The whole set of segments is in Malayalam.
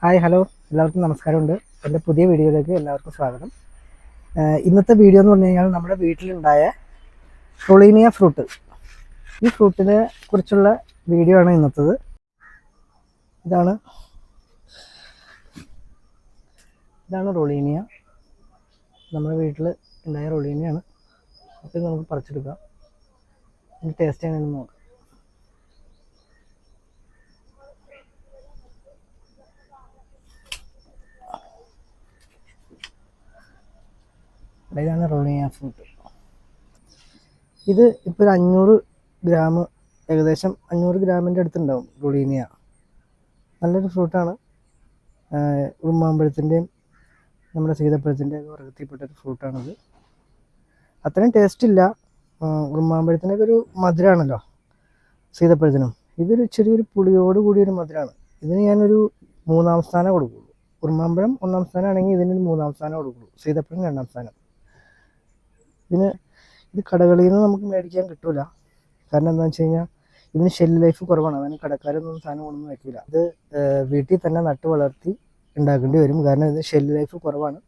ഹായ് ഹലോ എല്ലാവർക്കും നമസ്കാരമുണ്ട്. എൻ്റെ പുതിയ വീഡിയോയിലേക്ക് എല്ലാവർക്കും സ്വാഗതം. ഇന്നത്തെ വീഡിയോ എന്ന് പറഞ്ഞു കഴിഞ്ഞാൽ നമ്മുടെ വീട്ടിലുണ്ടായ റൊളീനിയ ഫ്രൂട്ട്, ഈ ഫ്രൂട്ടിനെ കുറിച്ചുള്ള വീഡിയോ ആണ് ഇന്നത്തേത്. ഇതാണ് റൊളീനിയ. നമ്മുടെ വീട്ടിൽ ഉണ്ടായ റൊളീനിയാണ്. അപ്പോൾ നമുക്ക് പറിച്ചെടുക്കാം. ടേസ്റ്റ് എങ്ങനെയാണെന്ന് നോക്കാം. ഇതാണ് റൊളീനിയ ഫ്രൂട്ട്. ഇത് ഇപ്പോൾ ഒരു 500 ഗ്രാം, ഏകദേശം 500 ഗ്രാമിൻ്റെ അടുത്തുണ്ടാവും റൊളീനിയ. നല്ലൊരു ഫ്രൂട്ടാണ്. ഉറുമാമ്പഴത്തിൻ്റെയും നമ്മുടെ സീതപ്പഴത്തിൻ്റെയും വർഗ്ഗത്തിൽപ്പെട്ടൊരു ഫ്രൂട്ടാണിത്. അത്രയും ടേസ്റ്റ് ഇല്ല. ഉറുമാമ്പഴത്തിനൊക്കെ ഒരു മധുരമാണല്ലോ സീതപ്പഴത്തിനും. ഇതൊരു ചെറിയൊരു പുളിയോട് കൂടിയൊരു മധുരമാണ്. ഇതിന് ഞാനൊരു 3ാം സ്ഥാനം കൊടുക്കുള്ളൂ. ഉറുമാമ്പഴം 1ാം സ്ഥാനമാണെങ്കിൽ ഇതിനൊരു 3ാം സ്ഥാനം കൊടുക്കുള്ളൂ. സീതപ്പഴം 2ാം സ്ഥാനം. ഇത് കടകളിൽ നിന്ന് നമുക്ക് മേടിക്കാൻ കിട്ടില്ല. കാരണം എന്താണെന്ന് വെച്ച് കഴിഞ്ഞാൽ ഇതിന് ഷെല്ല് ലൈഫ് കുറവാണ്. അതിന് കടക്കാരൊന്നും സാധനം കൊണ്ടൊന്നും വയ്ക്കില്ല. ഇത് വീട്ടിൽ തന്നെ നട്ട് വളർത്തി ഉണ്ടാക്കേണ്ടി വരും. കാരണം ഇത് ഷെല്ല് ലൈഫ് കുറവാണ്.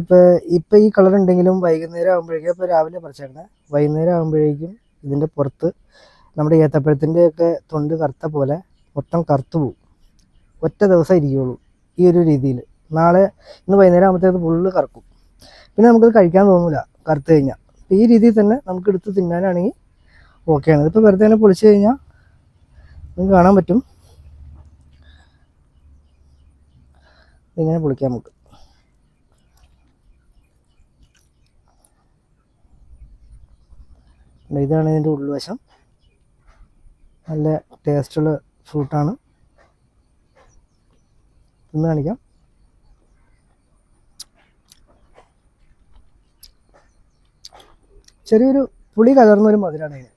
ഇപ്പോൾ ഈ കളർ ഉണ്ടെങ്കിലും വൈകുന്നേരം ആകുമ്പോഴേക്കും, ഇപ്പോൾ രാവിലെ പറിച്ചേക്കണേ, വൈകുന്നേരം ആകുമ്പോഴേക്കും ഇതിൻ്റെ പുറത്ത് നമ്മുടെ ഏത്തപ്പഴത്തിൻ്റെയൊക്കെ തൊണ്ട് കറുത്ത പോലെ മൊത്തം കറുത്തു പോകും. ഒറ്റ ദിവസം ഇരിക്കുകയുള്ളൂ ഈ ഒരു രീതിയിൽ. ഇന്ന് വൈകുന്നേരം ആകുമ്പോഴത്തേക്ക് ഫുള്ള് കറക്കും. പിന്നെ നമുക്കത് കഴിക്കാൻ തോന്നില്ല കറുത്ത് കഴിഞ്ഞാൽ. ഈ രീതിയിൽ തന്നെ നമുക്ക് എടുത്ത് തിന്നാനാണെങ്കിൽ ഓക്കെയാണ്. ഇതിപ്പോൾ വെറുതെ തന്നെ പൊളിച്ച് കഴിഞ്ഞാൽ നമുക്ക് കാണാൻ പറ്റും. ഇങ്ങനെ പൊളിക്കാം നമുക്ക്. ഇതാണ് ഇതിൻ്റെ ഉൾവശം. നല്ല ടേസ്റ്റുള്ള ഫ്രൂട്ടാണ്. തിന്ന് കാണിക്കാം. ചെറിയൊരു പുളി കലർന്നൊരു മധുരമാണ് ഇതിന്.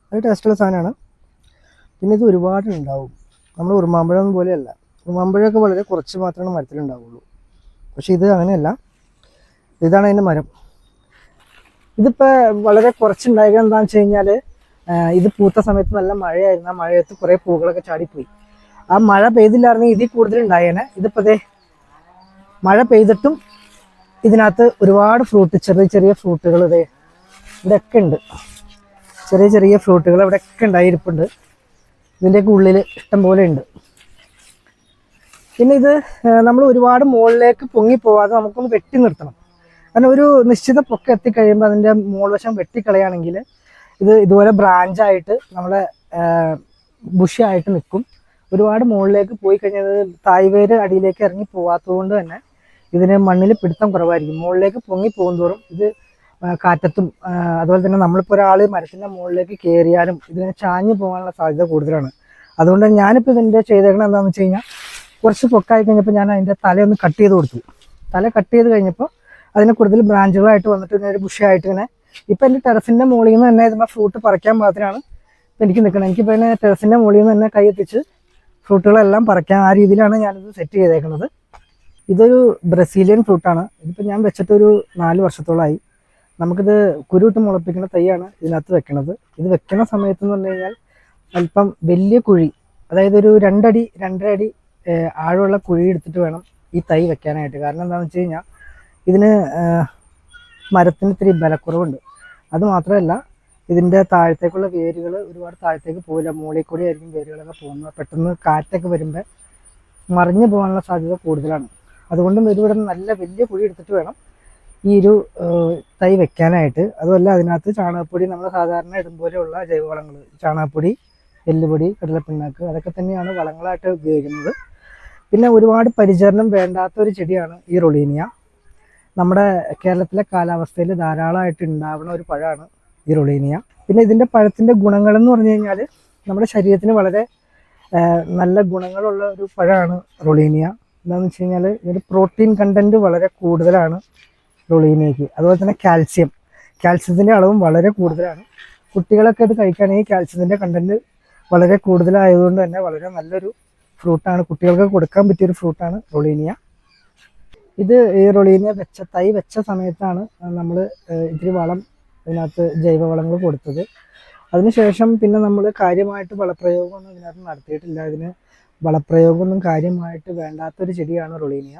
അത് ടേസ്റ്റുള്ള സാധനമാണ്. പിന്നെ ഇത് ഒരുപാടുണ്ടാവും. നമ്മൾ ഉറുമാമ്പഴം പോലെയല്ല. ഉറുമാമ്പഴമൊക്കെ വളരെ കുറച്ച് മാത്രമേ മരത്തിലുണ്ടാവുള്ളൂ. പക്ഷെ ഇത് അങ്ങനെയല്ല. ഇതാണ് അതിൻ്റെ മരം. ഇതിപ്പോൾ വളരെ കുറച്ചുണ്ടായത് എന്താണെന്ന് വെച്ച് കഴിഞ്ഞാൽ, ഇത് പൂത്ത സമയത്ത് നല്ല മഴയായിരുന്നു. ആ മഴയത്ത് കുറേ പൂക്കളൊക്കെ ചാടിപ്പോയി. ആ മഴ പെയ്തില്ലായിരുന്നെങ്കിൽ ഇതിൽ കൂടുതലുണ്ടായേനെ. ഇതിപ്പോൾ മഴ പെയ്തിട്ടും ഇതിനകത്ത് ഒരുപാട് ഫ്രൂട്ട്, ചെറിയ ചെറിയ ഫ്രൂട്ടുകൾ ഇവിടെയൊക്കെ ഉണ്ട്. ചെറിയ ചെറിയ ഫ്രൂട്ടുകൾ ഇവിടെയൊക്കെ ഉണ്ടായിരിപ്പുണ്ട്. ഇതിൻ്റെയൊക്കെ ഉള്ളിൽ ഇഷ്ടം പോലെ ഉണ്ട്. പിന്നെ ഇത് നമ്മൾ ഒരുപാട് മുകളിലേക്ക് പൊങ്ങിപ്പോവാതെ നമുക്കൊന്ന് വെട്ടി നിർത്തണം. കാരണം ഒരു നിശ്ചിത പൊക്കം എത്തിക്കഴിയുമ്പോൾ അതിൻ്റെ മുകൾവശം വെട്ടിക്കളയാണെങ്കിൽ ഇത് ഇതുപോലെ ബ്രാഞ്ചായിട്ട് നമ്മളെ ബുഷായിട്ട് നിൽക്കും. ഒരുപാട് മുകളിലേക്ക് പോയി കഴിഞ്ഞാൽ തായ്വേര് അടിയിലേക്ക് ഇറങ്ങി പോവാത്തത് കൊണ്ട് തന്നെ ഇതിന് മണ്ണിൽ പിടുത്തം കുറവായിരിക്കും. മുകളിലേക്ക് പൊങ്ങി പോകുന്തോറും ഇത് കാറ്റത്തും അതുപോലെ തന്നെ നമ്മളിപ്പോൾ ഒരാൾ മരത്തിൻ്റെ മുകളിലേക്ക് കയറിയാലും ഇതിനെ ചാഞ്ഞു പോകാനുള്ള സാധ്യത കൂടുതലാണ്. അതുകൊണ്ട് ഞാനിപ്പോൾ ഇതിൻ്റെ ചെയ്തേക്കണം എന്താണെന്ന് വെച്ച് കഴിഞ്ഞാൽ, കുറച്ച് പൊക്കായി കഴിഞ്ഞപ്പോൾ ഞാൻ അതിൻ്റെ തലയൊന്ന് കട്ട് ചെയ്ത് കൊടുത്തു. തല കട്ട് ചെയ്ത് കഴിഞ്ഞപ്പോൾ അതിന് കൂടുതൽ ബ്രാഞ്ചുകളായിട്ട് വന്നിട്ട് ഇങ്ങനെ ഒരു ബുഷായിട്ട് ഇങ്ങനെ ഇപ്പം എൻ്റെ ടെറസിൻ്റെ മുകളിൽ നിന്ന് തന്നെ ഇതിൻ്റെ ഫ്രൂട്ട് പറിക്കാൻ പാകത്തിനാണ് എനിക്ക് നിൽക്കണം. എനിക്കിപ്പോൾ ഇതിനെ ടെറസിൻ്റെ മുകളിൽ നിന്ന് തന്നെ കൈ എത്തിച്ച് ഫ്രൂട്ടുകളെല്ലാം പറിക്കാം. ആ രീതിയിലാണ് ഞാനിത് സെറ്റ് ചെയ്തേക്കുന്നത്. ഇതൊരു ബ്രസീലിയൻ ഫ്രൂട്ടാണ്. ഇതിപ്പോൾ ഞാൻ വെച്ചിട്ടൊരു 4 വർഷത്തോളമായി. നമുക്കിത് കുരുവിട്ട് മുളപ്പിക്കുന്ന തൈയാണ് ഇതിനകത്ത് വെക്കണത്. ഇത് വെക്കണ സമയത്ത് എന്ന് പറഞ്ഞു കഴിഞ്ഞാൽ അല്പം വലിയ കുഴി, അതായത് ഒരു 2 അടി 2.5 അടി ആഴമുള്ള കുഴി എടുത്തിട്ട് വേണം ഈ തൈ വെക്കാനായിട്ട്. കാരണം എന്താണെന്ന് വെച്ച് കഴിഞ്ഞാൽ ഇതിന് മരത്തിന് ഇത്തിരി ബലക്കുറവുണ്ട്. അതുമാത്രമല്ല ഇതിൻ്റെ താഴത്തേക്കുള്ള വേരുകൾ ഒരുപാട് താഴത്തേക്ക് പോകില്ല. മുകളിൽ കൂടി ആയിരിക്കും വേരുകളൊക്കെ പോകുന്നത്. പെട്ടെന്ന് കാറ്റൊക്കെ വരുമ്പോൾ മറിഞ്ഞു പോകാനുള്ള സാധ്യത കൂടുതലാണ്. അതുകൊണ്ടും ഇതിവിടെ നല്ല വലിയ കുഴി എടുത്തിട്ട് വേണം ഈ ഒരു തൈ വെക്കാനായിട്ട്. അതുമല്ല അതിനകത്ത് ചാണകപ്പൊടി, നമ്മൾ സാധാരണ ഇടുമ്പോലെയുള്ള ജൈവവളങ്ങൾ, ചാണകപ്പൊടി, എല്ലുപൊടി, കടലപ്പിണ്ണാക്ക്, അതൊക്കെ തന്നെയാണ് വളങ്ങളായിട്ട് ഉപയോഗിക്കുന്നത്. പിന്നെ ഒരുപാട് പരിചരണം വേണ്ടാത്തൊരു ചെടിയാണ് ഈ റൊളീനിയ. നമ്മുടെ കേരളത്തിലെ കാലാവസ്ഥയിൽ ധാരാളമായിട്ട് ഉണ്ടാവുന്ന ഒരു പഴമാണ് ഈ റൊളീനിയ. പിന്നെ ഇതിൻ്റെ പഴത്തിൻ്റെ ഗുണങ്ങളെന്ന് പറഞ്ഞു കഴിഞ്ഞാൽ നമ്മുടെ ശരീരത്തിന് വളരെ നല്ല ഗുണങ്ങളുള്ള ഒരു പഴമാണ് റൊളീനിയ. എന്താണെന്ന് വെച്ച് കഴിഞ്ഞാൽ ഇതിൻ്റെ പ്രോട്ടീൻ കണ്ടൻറ്റ് വളരെ കൂടുതലാണ് റൊളീനിയയ്ക്ക്. അതുപോലെ തന്നെ കാൽസ്യത്തിൻ്റെ അളവും വളരെ കൂടുതലാണ്. കുട്ടികളൊക്കെ ഇത് കഴിക്കുകയാണെങ്കിൽ കാൽസ്യത്തിൻ്റെ കണ്ടൻറ്റ് വളരെ കൂടുതലായതുകൊണ്ട് തന്നെ വളരെ നല്ലൊരു ഫ്രൂട്ടാണ്. കുട്ടികൾക്ക് കൊടുക്കാൻ പറ്റിയൊരു ഫ്രൂട്ടാണ് റൊളീനിയ. ഇത് ഈ റൊളീനിയ തൈ വെച്ച സമയത്താണ് നമ്മൾ ഇത്തിരി വളം, ഇതിനകത്ത് ജൈവവളങ്ങൾ കൊടുത്തത്. അതിനുശേഷം പിന്നെ നമ്മൾ കാര്യമായിട്ട് വളപ്രയോഗമൊന്നും ഇതിനകത്ത് നടത്തിയിട്ടില്ല. ഇതിന് വളപ്രയോഗമൊന്നും കാര്യമായിട്ട് വേണ്ടാത്തൊരു ചെടിയാണ് റൊളീനിയ.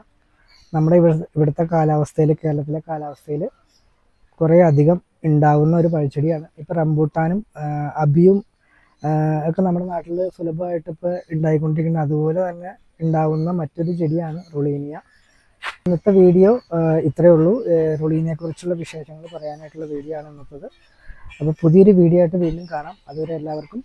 നമ്മുടെ ഇവിടുത്തെ കാലാവസ്ഥയിൽ, കേരളത്തിലെ കാലാവസ്ഥയിൽ കുറേ അധികം ഉണ്ടാവുന്ന ഒരു പഴച്ചെടിയാണ്. ഇപ്പോൾ റംബൂട്ടാനും അബിയും ഒക്കെ നമ്മുടെ നാട്ടിൽ സുലഭമായിട്ട് ഇപ്പോൾ ഉണ്ടായിക്കൊണ്ടിരിക്കുന്നത്. അതുപോലെ തന്നെ ഉണ്ടാവുന്ന മറ്റൊരു ചെടിയാണ് റൊളീനിയ. ഇന്നത്തെ വീഡിയോ ഇത്രയേ ഉള്ളൂ. റൊളീനിയെ കുറിച്ചുള്ള വിശേഷങ്ങൾ പറയാനായിട്ടുള്ള വീഡിയോ ആണ് ഇന്നത്തേത്. അപ്പോൾ പുതിയൊരു വീഡിയോ ആയിട്ട് വീണ്ടും കാണാം. അതുവരെ എല്ലാവർക്കും